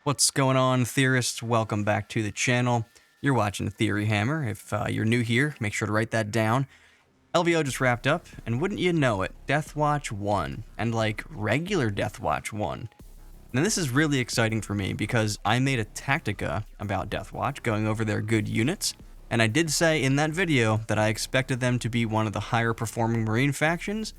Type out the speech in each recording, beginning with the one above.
What's going on, theorists? Welcome back to the channel. You're watching Theory Hammer. If you're new here, make sure to write that down. LVO just wrapped up, and wouldn't you know it, Deathwatch won, and like regular Deathwatch won. Now this is really exciting for me because I made a Tactica about Deathwatch, going over their good units, and I did say in that video that I expected them to be one of the higher performing Marine factions.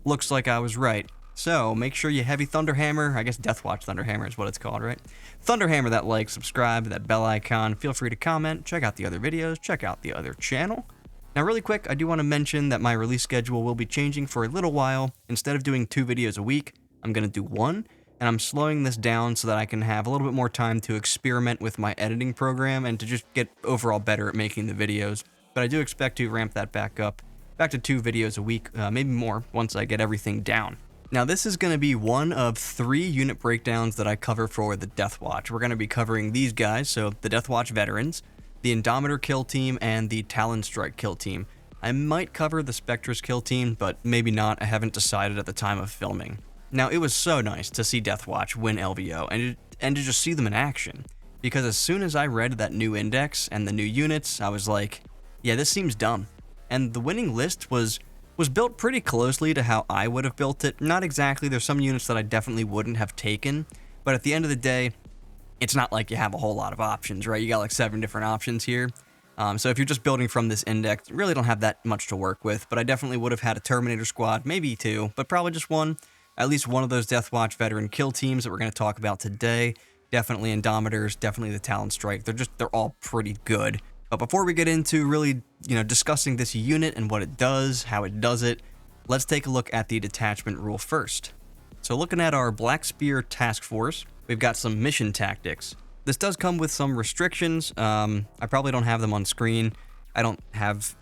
Looks like I was right. So, make sure you heavy Thunderhammer, I guess Deathwatch Thunderhammer is what it's called, right? Thunderhammer that like, subscribe, that bell icon, feel free to comment, check out the other videos, check out the other channel. Now really quick, I do want to mention that my release schedule will be changing for a little while. Instead of doing 2 videos a week, I'm going to do 1, and I'm slowing this down so that I can have a little bit more time to experiment with my editing program and to just get overall better at making the videos. But I do expect to ramp that back up, back to 2 videos a week, maybe more, once I get everything down. Now this is going to be one of 3 unit breakdowns that I cover for the Deathwatch. We're going to be covering these guys, so the Deathwatch veterans, the Indomitor kill team, and the Talon Strike kill team. I might cover the Spectre's kill team, but maybe not. I haven't decided at the time of filming. Now it was so nice to see Deathwatch win LVO and to just see them in action, because as soon as I read that new index and the new units, I was like, yeah, this seems dumb. And the winning list was built pretty closely to how I would have built it. Not exactly, there's some units that I definitely wouldn't have taken, but at the end of the day, it's not like you have a whole lot of options, right? You got like 7 different options here. So if you're just building from this index, you really don't have that much to work with, but I definitely would have had a Terminator squad, maybe 2, but probably just 1. At least one of those Deathwatch veteran kill teams that we're going to talk about today. Definitely Indomitors, definitely the Talon Strike. They're all pretty good. But before we get into really, discussing this unit and what it does, how it does it, let's take a look at the detachment rule first. So looking at our Black Spear task force, we've got some mission tactics. This does come with some restrictions. I probably don't have them on screen. I don't have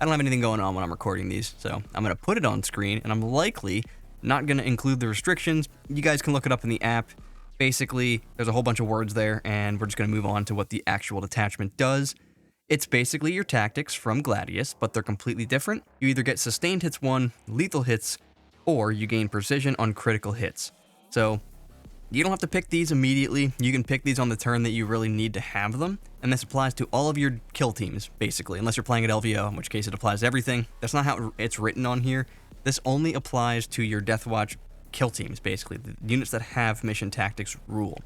anything going on when I'm recording these, so I'm going to put it on screen, and I'm likely not going to include the restrictions. You guys can look it up in the app. Basically, there's a whole bunch of words there, and we're just going to move on to what the actual detachment does. It's basically your tactics from Gladius, but they're completely different. You either get sustained hits 1, lethal hits, or you gain precision on critical hits. So, you don't have to pick these immediately. You can pick these on the turn that you really need to have them, and this applies to all of your kill teams, basically, unless you're playing at LVO, in which case it applies to everything. That's not how it's written on here. This only applies to your Deathwatch kill teams, basically, the units that have mission tactics rule.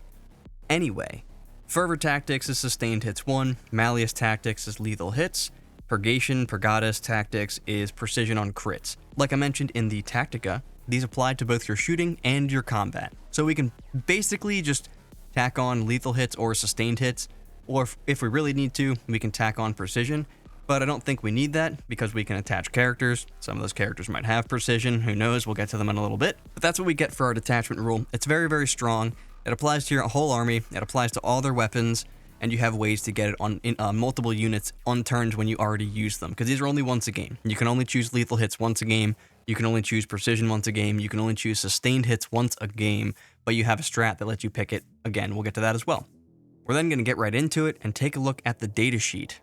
Anyway, Fervor Tactics is sustained hits 1, Malleus Tactics is lethal hits, Purgatus Tactics is precision on crits. Like I mentioned in the Tactica, these apply to both your shooting and your combat. So we can basically just tack on lethal hits or sustained hits, or if we really need to, we can tack on precision. But I don't think we need that because we can attach characters. Some of those characters might have precision. Who knows? We'll get to them in a little bit. But that's what we get for our detachment rule. It's very, very strong. It applies to your whole army. It applies to all their weapons. And you have ways to get it on multiple units on turns when you already use them. Because these are only once a game. You can only choose lethal hits once a game. You can only choose precision once a game. You can only choose sustained hits once a game. But you have a strat that lets you pick it. Again, we'll get to that as well. We're then going to get right into it and take a look at the data sheet.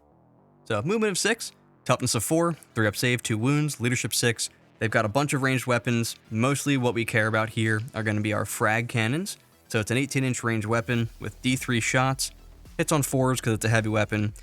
So, movement of 6, toughness of 4, 3-up save, 2 wounds, leadership 6. They've got a bunch of ranged weapons. Mostly what we care about here are going to be our frag cannons. So it's an 18-inch range weapon with D3 shots. Hits on 4s because it's a heavy weapon.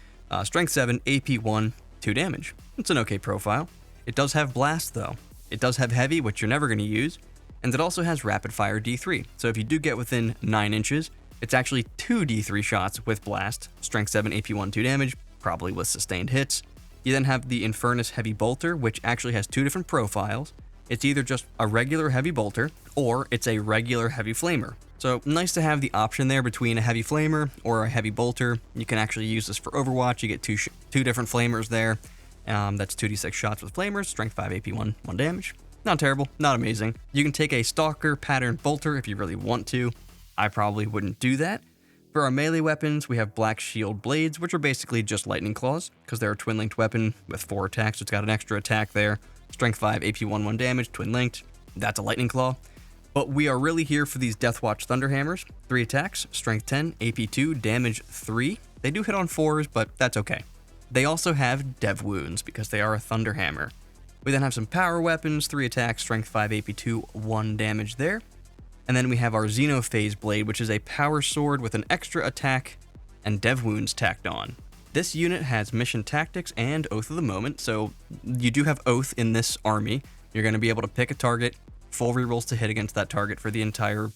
Strength 7, AP 1, 2 damage. It's an okay profile. It does have blast though. It does have heavy, which you're never going to use. And it also has rapid fire D3. So if you do get within 9 inches, it's actually 2 D3 shots with blast. Strength 7, AP 1, 2 damage. Probably with sustained hits. You then have the Infernus Heavy Bolter, which actually has 2 different profiles. It's either just a regular Heavy Bolter, or it's a regular Heavy Flamer. So nice to have the option there between a Heavy Flamer or a Heavy Bolter. You can actually use this for Overwatch. You get two different Flamers there. That's 2d6 shots with Flamers, Strength 5, AP 1, 1 damage. Not terrible, not amazing. You can take a Stalker Pattern Bolter if you really want to. I probably wouldn't do that. For our melee weapons, we have Black Shield Blades, which are basically just Lightning Claws, because they're a twin-linked weapon with 4 attacks, so it's got an extra attack there. Strength 5, AP 1, 1 damage, twin-linked. That's a Lightning Claw. But we are really here for these Deathwatch Thunderhammers. 3 attacks, Strength 10, AP 2, damage 3. They do hit on 4s, but that's okay. They also have Dev Wounds, because they are a Thunderhammer. We then have some power weapons, 3 attacks, Strength 5, AP 2, 1 damage there. And then we have our Xenophase Blade, which is a power sword with an extra attack and dev wounds tacked on. This unit has mission tactics and Oath of the Moment, so you do have Oath in this army. You're going to be able to pick a target, full rerolls to hit against that target for the entire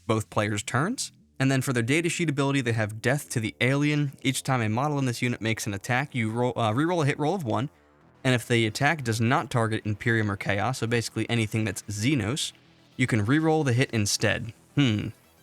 both players' turns. And then for their datasheet ability, they have Death to the Alien. Each time a model in this unit makes an attack, you reroll a hit roll of 1, and if the attack does not target Imperium or Chaos, so basically anything that's Xenos, you can reroll the hit instead.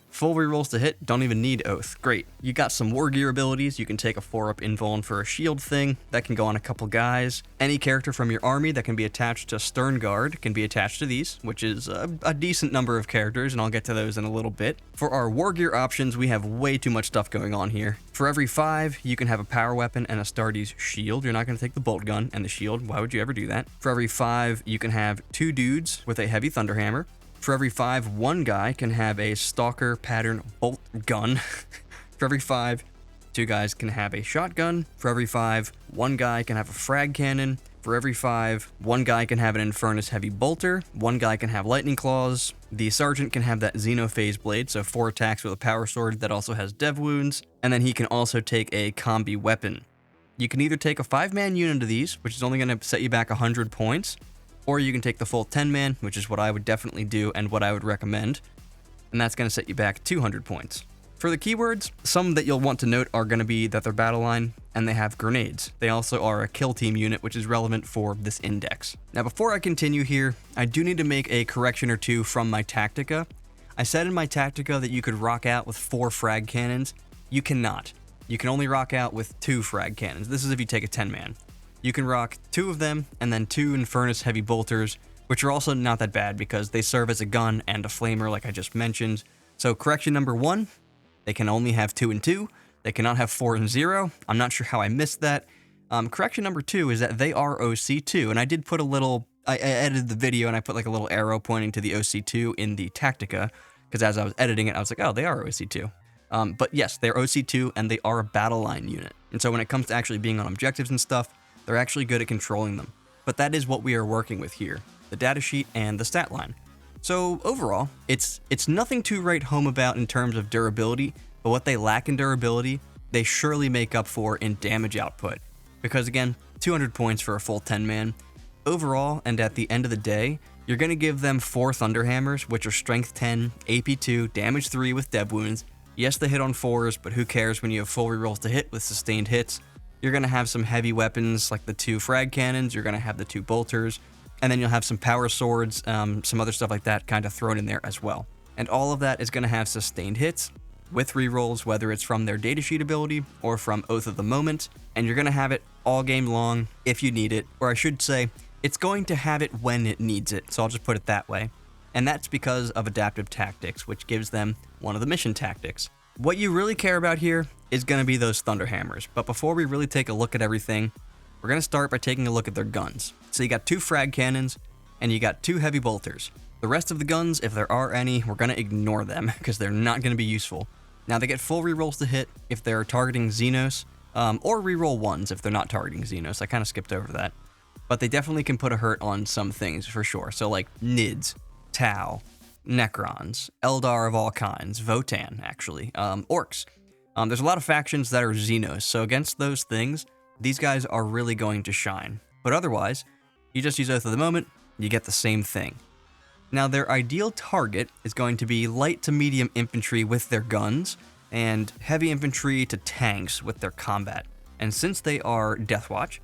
Full rerolls to hit, don't even need Oath. Great. You got some war gear abilities. You can take a 4-up invuln for a shield thing. That can go on a couple guys. Any character from your army that can be attached to Stern Guard can be attached to these, which is a decent number of characters, and I'll get to those in a little bit. For our war gear options, we have way too much stuff going on here. For every 5, you can have a power weapon and Astartes shield. You're not going to take the bolt gun and the shield. Why would you ever do that? For every 5, you can have 2 dudes with a heavy thunderhammer. For every 5, 1 guy can have a Stalker pattern bolt gun. For every 5, 2 guys can have a shotgun. For every 5, 1 guy can have a frag cannon. For every 5, 1 guy can have an Infernus heavy bolter. 1 guy can have lightning claws. The sergeant can have that Xenophase Blade, so 4 attacks with a power sword that also has dev wounds. And then he can also take a combi weapon. You can either take a 5-man unit of these, which is only going to set you back 100 points, or you can take the full 10-man, which is what I would definitely do and what I would recommend, and that's going to set you back 200 points. For the keywords, some that you'll want to note are going to be that they're battle line, and they have grenades. They also are a kill team unit, which is relevant for this index. Now, before I continue here, I do need to make a correction or two from my Tactica. I said in my Tactica that you could rock out with 4 frag cannons. You cannot. You can only rock out with 2 frag cannons. This is if you take a 10-man. You can rock 2 of them, and then 2 Infernus heavy bolters, which are also not that bad because they serve as a gun and a flamer like I just mentioned. So correction number 1, they can only have 2 and 2. They cannot have 4 and 0. I'm not sure how I missed that. Correction number 2 is that they are OC2, and I did put a little, I edited the video and I put like a little arrow pointing to the OC2 in the Tactica, because as I was editing it, I was like, oh, they are OC2. But yes, they're OC2, and they are a battle line unit. And so when it comes to actually being on objectives and stuff, they're actually good at controlling them. But that is what we are working with here, the datasheet and the stat line. So overall, it's nothing to write home about in terms of durability, but what they lack in durability, they surely make up for in damage output. Because again, 200 points for a full 10-man. Overall, and at the end of the day, you're going to give them 4 Thunderhammers, which are Strength 10, AP 2, Damage 3 with dev wounds. Yes, they hit on 4s, but who cares when you have full rerolls to hit with sustained hits. You're going to have some heavy weapons like the 2 frag cannons, you're going to have the 2 bolters, and then you'll have some power swords, some other stuff like that kind of thrown in there as well. And all of that is going to have sustained hits with rerolls, whether it's from their datasheet ability or from Oath of the Moment, and you're going to have it all game long if you need it, or I should say, it's going to have it when it needs it, so I'll just put it that way. And that's because of adaptive tactics, which gives them one of the mission tactics. What you really care about here is going to be those Thunderhammers, but before we really take a look at everything, we're going to start by taking a look at their guns. So you got 2 frag cannons, and you got 2 heavy bolters. The rest of the guns, if there are any, we're going to ignore them, because they're not going to be useful. Now they get full rerolls to hit if they're targeting Xenos, or reroll 1s if they're not targeting Xenos. I kind of skipped over that. But they definitely can put a hurt on some things, for sure. So like Nids, Tau, Necrons, Eldar of all kinds, Votann, actually, Orcs. There's a lot of factions that are Xenos, so against those things, these guys are really going to shine. But otherwise, you just use Oath of the Moment, you get the same thing. Now, their ideal target is going to be light to medium infantry with their guns, and heavy infantry to tanks with their combat. And since they are Deathwatch,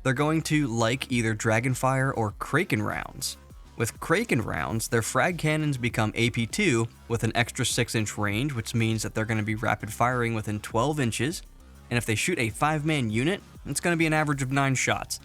they're going to like either Dragonfire or Kraken rounds. With Kraken rounds, their frag cannons become AP2 with an extra 6-inch range, which means that they're going to be rapid firing within 12 inches, and if they shoot a 5-man unit, it's going to be an average of 9 shots.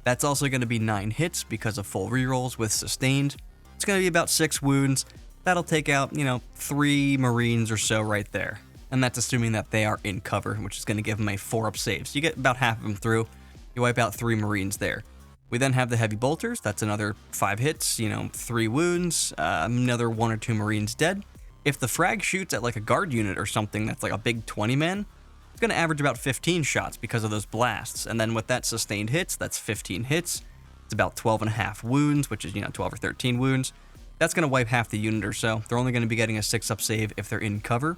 That's also going to be 9 hits because of full rerolls with sustained. It's going to be about 6 wounds. That'll take out, 3 Marines or so right there. And that's assuming that they are in cover, which is going to give them a 4-up save. So you get about half of them through. You wipe out 3 Marines there. We then have the heavy bolters. That's another 5 hits, 3 wounds, another 1 or 2 Marines dead. If the frag shoots at like a guard unit or something that's like a big 20-man, it's going to average about 15 shots because of those blasts. And then with that sustained hits, that's 15 hits. It's about 12.5 wounds, which is, 12 or 13 wounds. that's going to wipe half the unit or so. They're only going to be getting a 6-up save if they're in cover.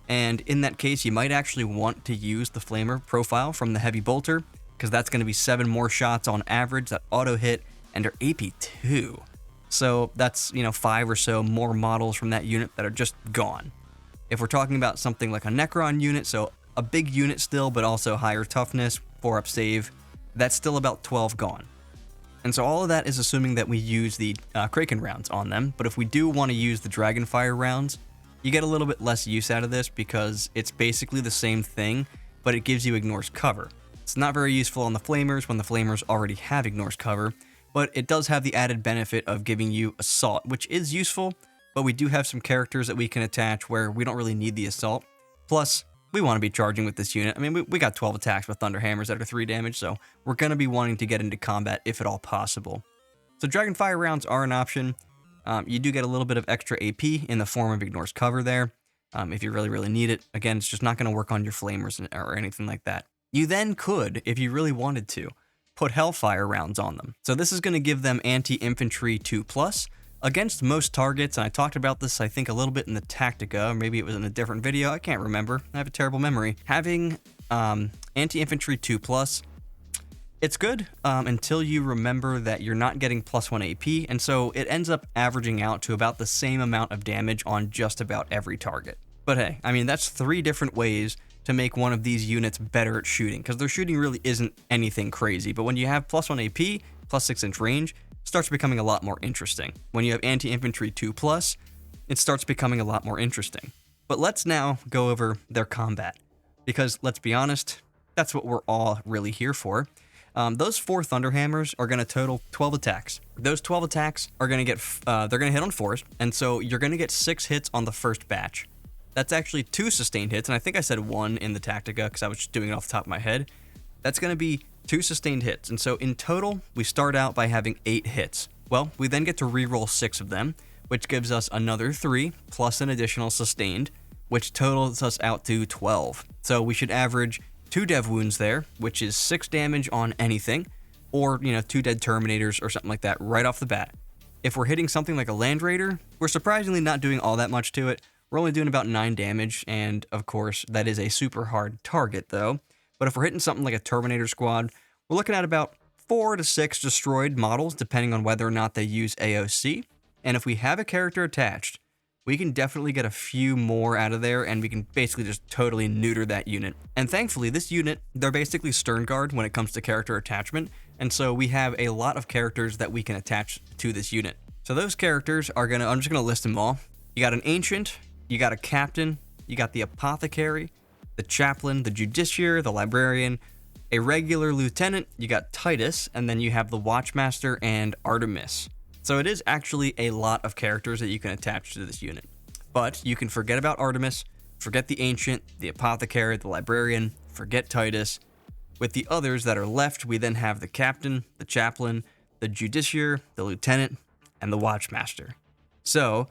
And in that case, you might actually want to use the Flamer profile from the Heavy Bolter, because that's going to be 7 more shots on average that auto hit, and they're AP 2. So that's, 5 or so more models from that unit that are just gone. If we're talking about something like a Necron unit, so a big unit still, but also higher toughness, 4-up save, that's still about 12 gone. And so all of that is assuming that we use the Kraken rounds on them, but if we do want to use the Dragonfire rounds, you get a little bit less use out of this because it's basically the same thing, but it gives you Ignores Cover. It's not very useful on the Flamers when the Flamers already have Ignores Cover, but it does have the added benefit of giving you Assault, which is useful, but we do have some characters that we can attach where we don't really need the Assault. Plus, we want to be charging with this unit. I mean, we got 12 attacks with Thunder Hammers that are 3 damage, so we're going to be wanting to get into combat if at all possible. So Dragonfire rounds are an option. You do get a little bit of extra AP in the form of Ignores Cover there, if you really, really need it. Again, it's just not going to work on your Flamers or anything like that. You then could, if you really wanted to, put Hellfire rounds on them. So this is going to give them anti-infantry 2+, against most targets, and I talked about this, I think, a little bit in the Tactica, or maybe it was in a different video, I can't remember, I have a terrible memory. Having anti-infantry 2+, it's good until you remember that you're not getting +1 AP, and so it ends up averaging out to about the same amount of damage on just about every target. But hey, I mean, that's 3 different ways to make one of these units better at shooting, because their shooting really isn't anything crazy, but when you have +1 AP, +6-inch range, starts becoming a lot more interesting. When you have anti-infantry 2+, it starts becoming a lot more interesting. But let's now go over their combat, because let's be honest, that's what we're all really here for. Those 4 Thunderhammers are going to total 12 attacks. Those 12 attacks are going to get, they're going to hit on force, and so you're going to get 6 hits on the first batch. That's actually 2 sustained hits, and I think I said 1 in the Tactica because I was just doing it off the top of my head. That's going to be 2 sustained hits, and so in total, we start out by having 8 hits. Well, we then get to reroll 6 of them, which gives us another 3, plus an additional sustained, which totals us out to 12. So we should average 2 dev wounds there, which is 6 damage on anything, or, 2 dead Terminators or something like that right off the bat. If we're hitting something like a Land Raider, we're surprisingly not doing all that much to it. We're only doing about 9 damage, and of course, that is a super hard target though. But if we're hitting something like a Terminator squad, we're looking at about 4 to 6 destroyed models, depending on whether or not they use AOC. And if we have a character attached, we can definitely get a few more out of there, and we can basically just totally neuter that unit. And thankfully, this unit, they're basically Stern Guard when it comes to character attachment, and so we have a lot of characters that we can attach to this unit. So those characters are I'm just gonna list them all. You got an Ancient, you got a Captain, you got the Apothecary, the Chaplain, the Judiciar, the Librarian, a regular Lieutenant, you got Titus, and then you have the Watchmaster and Artemis. So it is actually a lot of characters that you can attach to this unit. But you can forget about Artemis, forget the Ancient, the Apothecary, the Librarian, forget Titus. With the others that are left, we then have the Captain, the Chaplain, the Judiciar, the Lieutenant, and the Watchmaster. So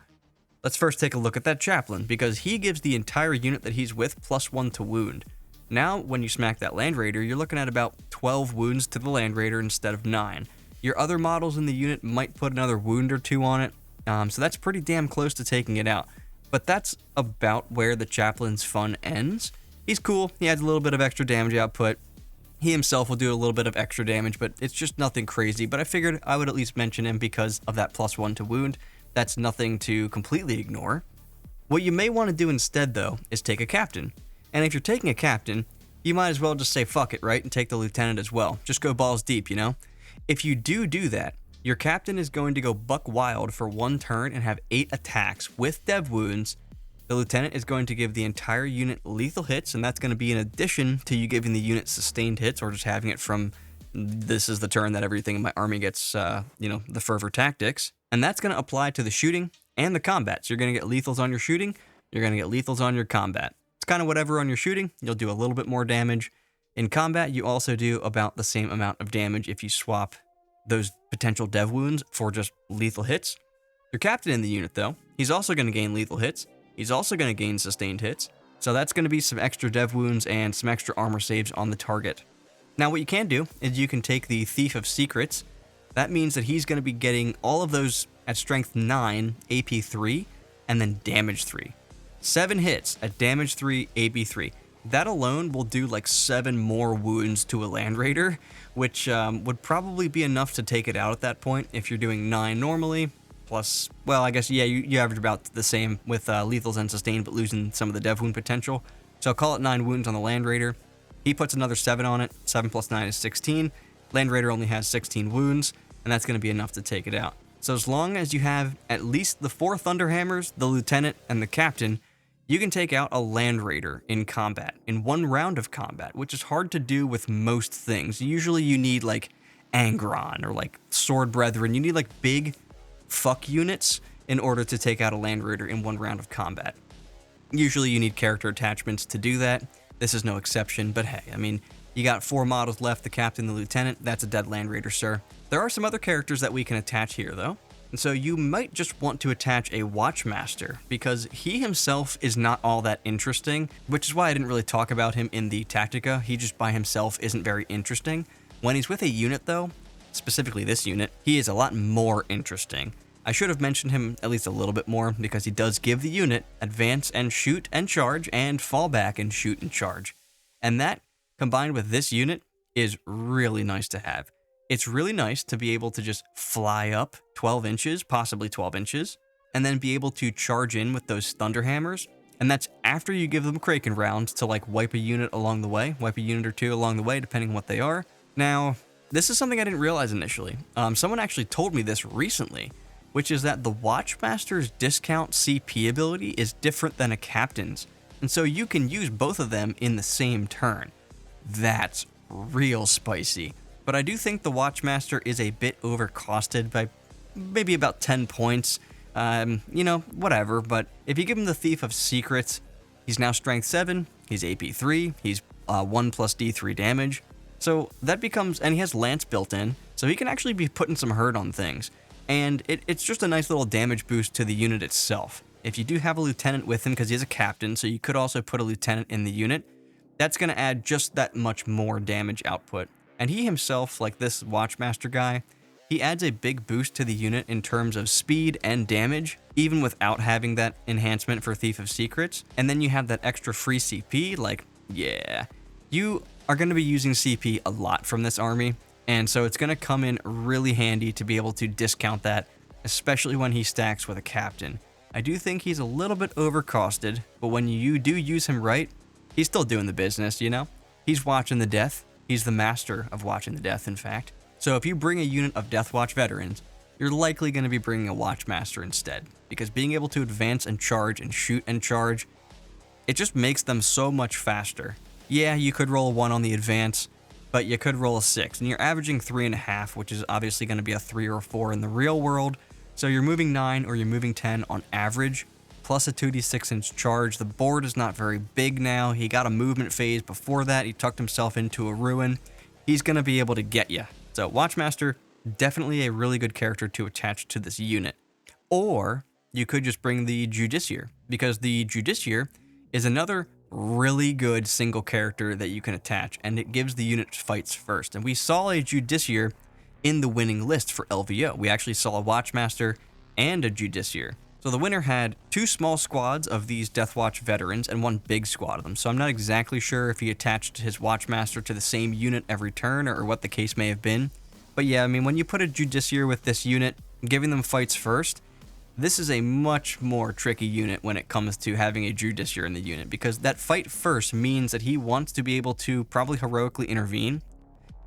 let's first take a look at that Chaplain, because he gives the entire unit that he's with +1 to wound. Now, when you smack that Land Raider, you're looking at about 12 wounds to the Land Raider instead of 9. Your other models in the unit might put another wound or 2 on it, so that's pretty damn close to taking it out. But that's about where the Chaplain's fun ends. He's cool, he adds a little bit of extra damage output. He himself will do a little bit of extra damage, but it's just nothing crazy. But I figured I would at least mention him because of that +1 to wound. That's nothing to completely ignore. What you may want to do instead, though, is take a Captain. And if you're taking a Captain, you might as well just say fuck it, right? And take the Lieutenant as well. Just go balls deep, If you do that, your Captain is going to go buck wild for 1 turn and have 8 attacks with dev wounds. The Lieutenant is going to give the entire unit lethal hits, and that's going to be in addition to you giving the unit sustained hits, or just having it from this is the turn that everything in my army gets, the fervor tactics. And that's going to apply to the shooting and the combat. So you're going to get lethals on your shooting, you're going to get lethals on your combat. It's kind of whatever on your shooting, you'll do a little bit more damage. In combat, you also do about the same amount of damage if you swap those potential dev wounds for just lethal hits. Your Captain in the unit, though, he's also going to gain lethal hits. He's also going to gain sustained hits. So that's going to be some extra dev wounds and some extra armor saves on the target. Now, what you can do is you can take the Thief of Secrets. That means that he's going to be getting all of those at strength 9, AP 3, and then damage 3. 7 hits at damage 3, AP 3. That alone will do like 7 more wounds to a Land Raider, which would probably be enough to take it out at that point if you're doing 9 normally. Plus, well, I guess, yeah, you average about the same with lethals and sustained, but losing some of the dev wound potential. So call it 9 wounds on the Land Raider. He puts another 7 on it. 7 plus 9 is 16. Land Raider only has 16 wounds, and that's going to be enough to take it out. So as long as you have at least the 4 Thunderhammers, the Lieutenant, and the Captain, you can take out a Land Raider in combat, in one round of combat, which is hard to do with most things. Usually you need like Angron or like Sword Brethren. You need like big fuck units in order to take out a Land Raider in one round of combat. Usually you need character attachments to do that. This is no exception, but hey, I mean, you got 4 models left, the Captain, the Lieutenant, that's a dead Land Raider, sir. There are some other characters that we can attach here, though. And so you might just want to attach a Watchmaster, because he himself is not all that interesting, which is why I didn't really talk about him in the Tactica. He just by himself isn't very interesting. When he's with a unit, though, specifically this unit, he is a lot more interesting. I should have mentioned him at least a little bit more, because he does give the unit advance and shoot and charge, and fall back and shoot and charge. And that, combined with this unit, is really nice to have. It's really nice to be able to just fly up 12 inches, possibly 12 inches, and then be able to charge in with those Thunderhammers. And that's after you give them Kraken rounds to like wipe a unit along the way, wipe a unit or two along the way, depending on what they are. Now, this is something I didn't realize initially. Someone actually told me this recently, which is that the Watchmaster's discount CP ability is different than a Captain's. And so you can use both of them in the same turn. That's real spicy. But I do think the Watchmaster is a bit overcosted by maybe about 10 points. You know, whatever. But if you give him the Thief of Secrets, he's now strength 7, he's AP 3, he's 1 plus D3 damage. So that becomes, and he has Lance built in, so he can actually be putting some hurt on things. And it's just a nice little damage boost to the unit itself. If you do have a Lieutenant with him, because he's a Captain, so you could also put a Lieutenant in the unit, that's going to add just that much more damage output. And he himself, like this Watchmaster guy, he adds a big boost to the unit in terms of speed and damage, even without having that enhancement for Thief of Secrets. And then you have that extra free CP, like, yeah. You are going to be using CP a lot from this army, and so it's going to come in really handy to be able to discount that, especially when he stacks with a Captain. I do think he's a little bit overcosted, but when you do use him right, he's still doing the business, you know? He's watching the death. He's the master of watching the death, in fact. So if you bring a unit of Deathwatch veterans, you're likely going to be bringing a Watchmaster instead, because being able to advance and charge and shoot and charge, it just makes them so much faster. Yeah, you could roll a 1 on the advance, but you could roll a 6, and you're averaging 3.5, which is obviously going to be a 3 or a 4 in the real world. So you're moving 9 or you're moving 10 on average, plus a 2d6-inch charge. The board is not very big now. He got a movement phase before that. He tucked himself into a ruin. He's going to be able to get you. So Watchmaster, definitely a really good character to attach to this unit. Or you could just bring the Judiciar, because the Judiciar is another really good single character that you can attach, and it gives the unit fights first. And we saw a Judiciar in the winning list for LVO. We actually saw a Watchmaster and a Judiciar. So the winner had 2 small squads of these Deathwatch veterans and 1 big squad of them. So I'm not exactly sure if he attached his Watchmaster to the same unit every turn or what the case may have been. But yeah, I mean, when you put a Judiciar with this unit, giving them fights first, this is a much more tricky unit when it comes to having a Judiciar in the unit, because that fight first means that he wants to be able to probably heroically intervene.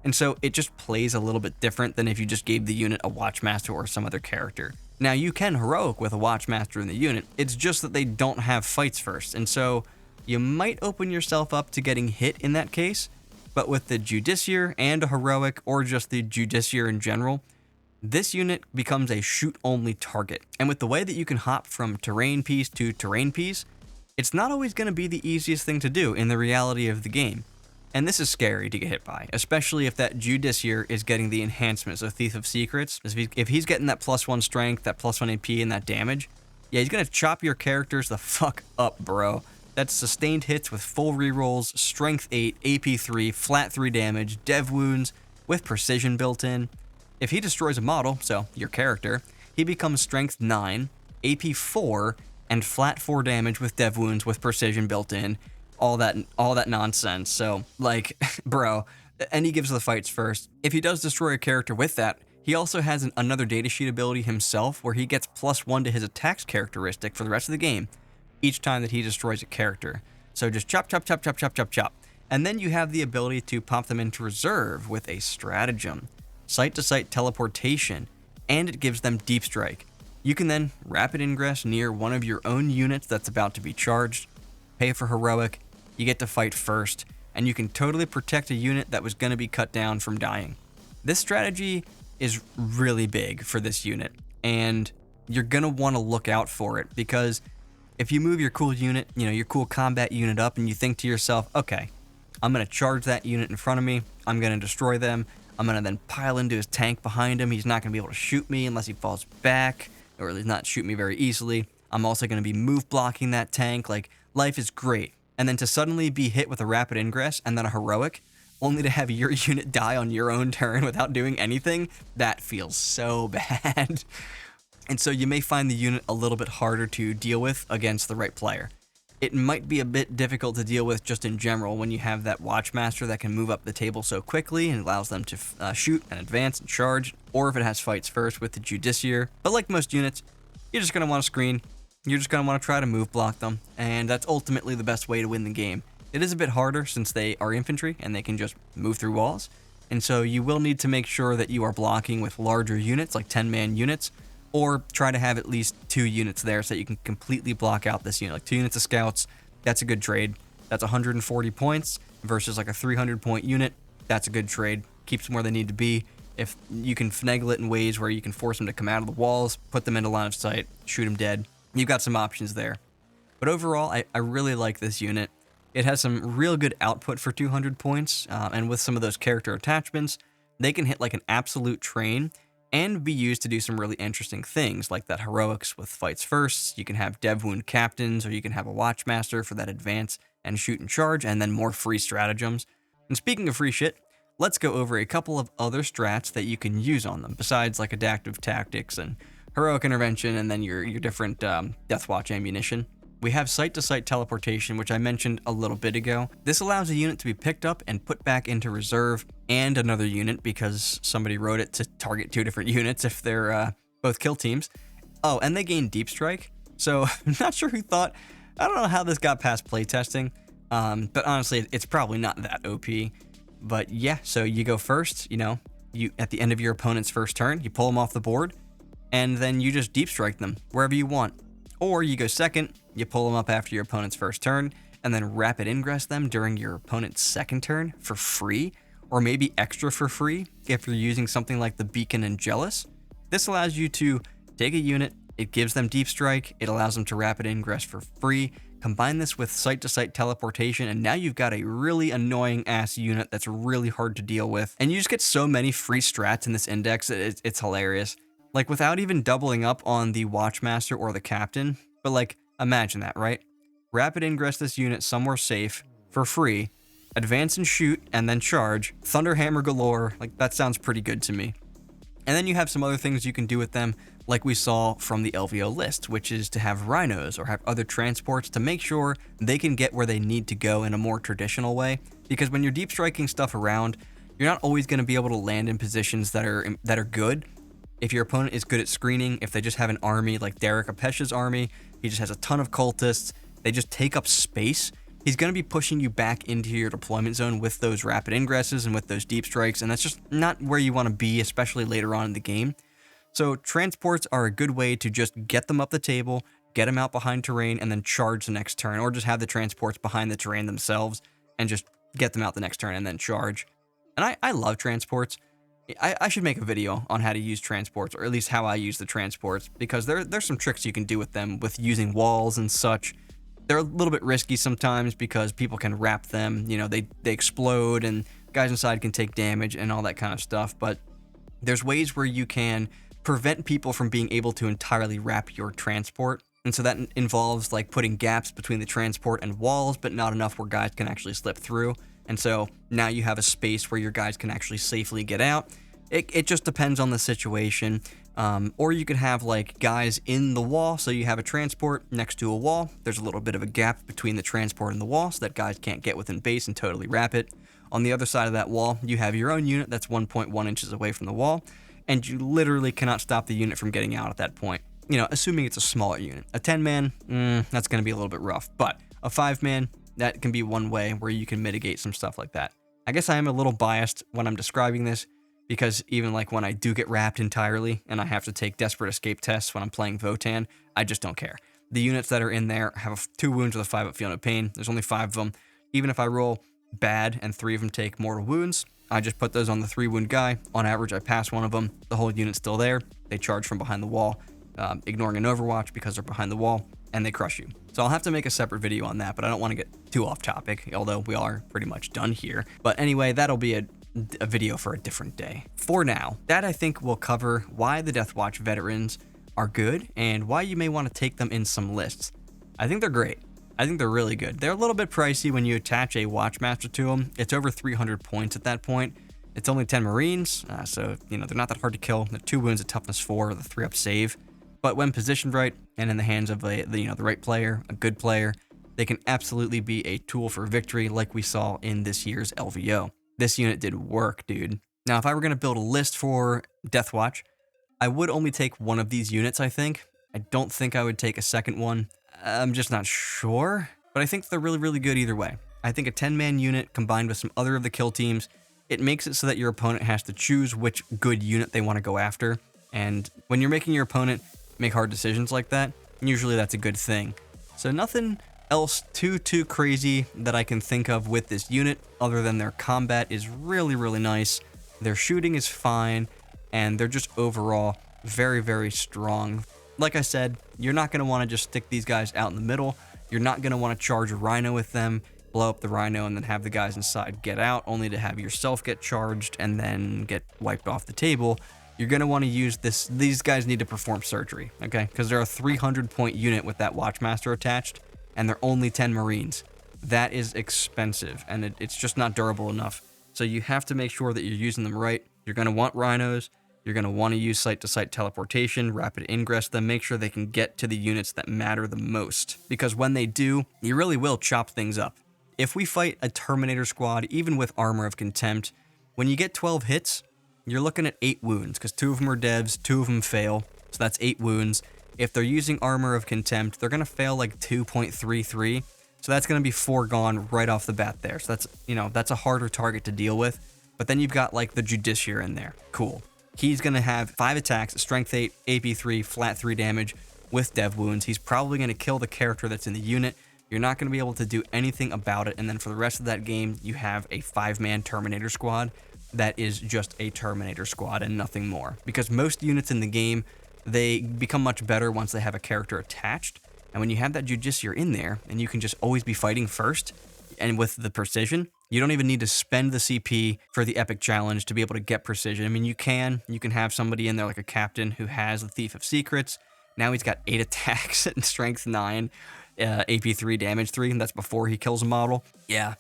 And so it just plays a little bit different than if you just gave the unit a Watchmaster or some other character. Now, you can heroic with a Watchmaster in the unit, it's just that they don't have fights first, and so you might open yourself up to getting hit in that case, but with the Judiciar and a heroic, or just the Judiciar in general, this unit becomes a shoot-only target. And with the way that you can hop from terrain piece to terrain piece, it's not always going to be the easiest thing to do in the reality of the game. And this is scary to get hit by, especially if that Judiciar is getting the enhancements of Thief of Secrets. If he's getting that +1 strength, that +1 AP, and that damage, yeah, he's going to chop your characters the fuck up, bro. That's sustained hits with full rerolls, strength 8, AP 3, flat 3 damage, dev wounds, with precision built in. If he destroys a model, so your character, he becomes Strength 9, AP 4, and flat 4 damage with dev wounds with precision built in. All that nonsense. So, like, bro, and he gives the fights first. If he does destroy a character with that, he also has another datasheet ability himself where he gets +1 to his attacks characteristic for the rest of the game each time that he destroys a character. So just chop, chop, chop, chop, chop, chop, chop. And then you have the ability to pop them into reserve with a stratagem, sight-to-sight teleportation, and it gives them deep strike. You can then rapid ingress near one of your own units that's about to be charged, pay for heroic, you get to fight first, and you can totally protect a unit that was going to be cut down from dying. This strategy is really big for this unit, and you're going to want to look out for it, because if you move your cool unit, your cool combat unit up, and you think to yourself, okay, I'm going to charge that unit in front of me, I'm going to destroy them, I'm going to then pile into his tank behind him, he's not going to be able to shoot me unless he falls back, or at least not shoot me very easily. I'm also going to be move blocking that tank, like, life is great. And then to suddenly be hit with a rapid ingress and then a heroic, only to have your unit die on your own turn without doing anything, that feels so bad. And so you may find the unit a little bit harder to deal with against the right player. It might be a bit difficult to deal with just in general when you have that Watchmaster that can move up the table so quickly and allows them to shoot and advance and charge, or if it has fights first with the Judiciar. But like most units, you're just going to want to screen. You're just going to want to try to move block them, and that's ultimately the best way to win the game. It is a bit harder since they are infantry and they can just move through walls, and so you will need to make sure that you are blocking with larger units like 10-man units, or try to have at least 2 units there so that you can completely block out this unit. Like 2 units of scouts, that's a good trade. That's 140 points versus like a 300-point unit. That's a good trade. Keeps them where they need to be. If you can finagle it in ways where you can force them to come out of the walls, put them into line of sight, shoot them dead, you've got some options there. But overall, I really like this unit. It has some real good output for 200 points, and with some of those character attachments, they can hit like an absolute train and be used to do some really interesting things, like that heroics with fights first. You can have dev wound captains, or you can have a watchmaster for that advance and shoot and charge, and then more free stratagems. And speaking of free shit, let's go over a couple of other strats that you can use on them, besides like adaptive tactics and heroic intervention, and then your different Deathwatch ammunition. We have sight-to-sight teleportation, which I mentioned a little bit ago. This allows a unit to be picked up and put back into reserve, and another unit, because somebody wrote it to target 2 different units if they're both kill teams. Oh, and they gain deep strike. So I'm not sure who thought, I don't know how this got past playtesting, but honestly, it's probably not that OP. But yeah, so you go first, you at the end of your opponent's first turn, you pull them off the board, and then you just deep strike them wherever you want. Or you go second, you pull them up after your opponent's first turn, and then rapid ingress them during your opponent's second turn for free, or maybe extra for free if you're using something like the Beacon and Jealous. This allows you to take a unit, it gives them deep strike, it allows them to rapid ingress for free, combine this with sight-to-sight teleportation, and now you've got a really annoying ass unit that's really hard to deal with. And you just get so many free strats in this index, it's hilarious. Like, without even doubling up on the Watchmaster or the Captain, but like, imagine that, right? Rapid ingress this unit somewhere safe, for free, advance and shoot, and then charge, Thunderhammer galore, like, that sounds pretty good to me. And then you have some other things you can do with them, like we saw from the LVO list, which is to have rhinos or have other transports to make sure they can get where they need to go in a more traditional way, because when you're deep striking stuff around, you're not always going to be able to land in positions that are good. If your opponent is good at screening, if they just have an army like Derek Apesh's army, he just has a ton of cultists, they just take up space, he's going to be pushing you back into your deployment zone with those rapid ingresses and with those deep strikes, and that's just not where you want to be, especially later on in the game. So transports are a good way to just get them up the table, get them out behind terrain, and then charge the next turn, or just have the transports behind the terrain themselves and just get them out the next turn and then charge. And I love transports. I should make a video on how to use transports, or at least how I use the transports, because there's some tricks you can do with them with using walls and such. They're a little bit risky sometimes because people can wrap them, they explode and guys inside can take damage and all that kind of stuff, but there's ways where you can prevent people from being able to entirely wrap your transport. And so that involves like putting gaps between the transport and walls, but not enough where guys can actually slip through. And so now you have a space where your guys can actually safely get out. It just depends on the situation, Or you could have like guys in the wall, so you have a transport next to a wall. There's a little bit of a gap between the transport and the wall so that guys can't get within base and totally wrap it. On the other side of that wall, you have your own unit that's 1.1 inches away from the wall, and you literally cannot stop the unit from getting out at that point. You know, assuming it's a smaller unit. A 10-man, that's going to be a little bit rough, but a 5-man, that can be one way where you can mitigate some stuff like that. I guess I am a little biased when I'm describing this, because even like when I do get wrapped entirely and I have to take desperate escape tests when I'm playing Votann, I just don't care. The units that are in there have 2 wounds with a 5-up feel no pain. There's only 5 of them. Even if I roll bad and 3 of them take mortal wounds, I just put those on the 3-wound guy. On average, I pass one of them. The whole unit's still there. They charge from behind the wall, ignoring an overwatch because they're behind the wall, and they crush you. So I'll have to make a separate video on that, but I don't want to get too off topic, although we are pretty much done here. But anyway, that'll be a video for a different day. For now, that I think will cover why the Deathwatch veterans are good and why you may want to take them in some lists. I think they're great. I think they're really good. They're a little bit pricey when you attach a Watchmaster to them. It's over 300 points at that point. It's only 10 Marines, so you know they're not that hard to kill. The 2 wounds, a toughness 4, the 3-up save. But when positioned right and in the hands of the right player, a good player, they can absolutely be a tool for victory like we saw in this year's LVO. This unit did work, dude. Now, if I were going to build a list for Deathwatch, I would only take one of these units, I think. I don't think I would take a second one. I'm just not sure, but I think they're really, really good either way. I think a 10-man unit combined with some other of the kill teams, it makes it so that your opponent has to choose which good unit they want to go after. And when you're making your opponent make hard decisions like that, usually that's a good thing. So nothing else too crazy that I can think of with this unit other than their combat is really, really nice. Their shooting is fine, and they're just overall very, very strong. Like I said, you're not going to want to just stick these guys out in the middle. You're not going to want to charge a rhino with them, blow up the rhino, and then have the guys inside get out, only to have yourself get charged and then get wiped off the table. You're going to want to use this. These guys need to perform surgery, okay? Because they're a 300-point unit with that Watchmaster attached, and they're only 10 Marines. That is expensive, and it's just not durable enough. So you have to make sure that you're using them right. You're going to want rhinos. You're going to want to use site-to-site teleportation, rapid ingress them, make sure they can get to the units that matter the most. Because when they do, you really will chop things up. If we fight a Terminator squad, even with Armor of Contempt, when you get 12 hits, you're looking at 8 wounds, because 2 of them are devs, 2 of them fail, so that's 8 wounds. If they're using Armor of Contempt, they're going to fail like 2.33, so that's going to be 4 gone right off the bat there. So that's, that's a harder target to deal with. But then you've got like the Judiciar in there. Cool. He's going to have 5 attacks, strength 8, AP 3, flat 3 damage with dev wounds. He's probably going to kill the character that's in the unit. You're not going to be able to do anything about it. And then for the rest of that game, you have a 5-man Terminator squad that is just a Terminator squad and nothing more. Because most units in the game, they become much better once they have a character attached. And when you have that Judiciar in there, and you can just always be fighting first, and with the precision, you don't even need to spend the CP for the epic challenge to be able to get precision. I mean, you can have somebody in there like a captain who has the Thief of Secrets. Now he's got 8 attacks and strength 9, AP 3, damage 3, and that's before he kills a model. Yeah,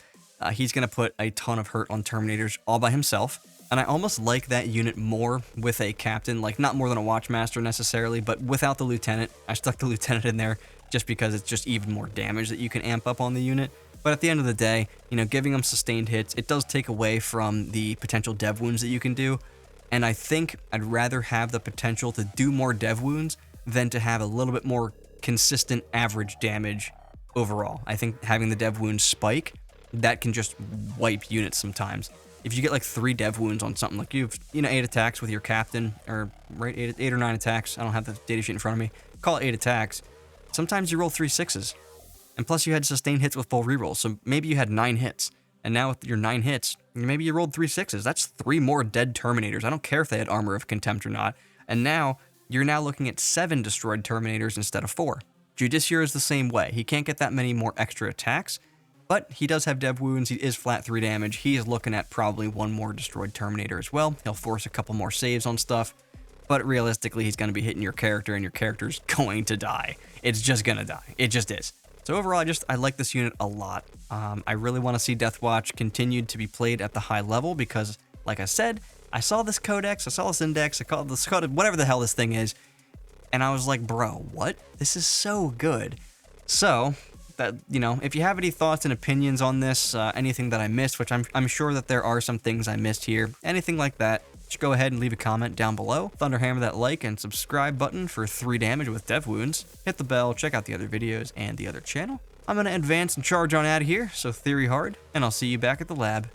he's going to put a ton of hurt on Terminators all by himself. And I almost like that unit more with a captain, like not more than a Watchmaster necessarily, but without the Lieutenant. I stuck the Lieutenant in there just because it's just even more damage that you can amp up on the unit. But at the end of the day, giving them sustained hits, it does take away from the potential dev wounds that you can do. And I think I'd rather have the potential to do more dev wounds than to have a little bit more consistent average damage overall. I think having the dev wounds spike, that can just wipe units sometimes. If you get like 3 dev wounds on something, like you've 8 attacks with your captain, or right, 8 or 9 attacks, I don't have the data sheet in front of me, call it 8 attacks, sometimes you roll 3 6s. And plus you had sustained hits with full rerolls, so maybe you had 9 hits. And now with your 9 hits, maybe you rolled 3 6s. That's 3 more dead Terminators. I don't care if they had Armor of Contempt or not. And now, you're now looking at 7 destroyed Terminators instead of 4. Judiciar is the same way. He can't get that many more extra attacks, but he does have dev wounds. He is flat 3 damage. He is looking at probably 1 more destroyed Terminator as well. He'll force a couple more saves on stuff, but realistically, he's going to be hitting your character, and your character's going to die. It's just going to die. It just is. So overall, I like this unit a lot. I really want to see Deathwatch continued to be played at the high level because, like I said, I saw this codex, I saw this index, I called this code, whatever the hell this thing is, and I was like, bro, what? This is so good. So, that, you know, if you have any thoughts and opinions on this, anything that I missed, which I'm sure that there are some things I missed here, anything like that, just go ahead and leave a comment down below. Thunderhammer that like and subscribe button for 3 damage with dev wounds. Hit the bell, check out the other videos and the other channel. I'm going to advance and charge on out of here, so theory hard, and I'll see you back at the lab.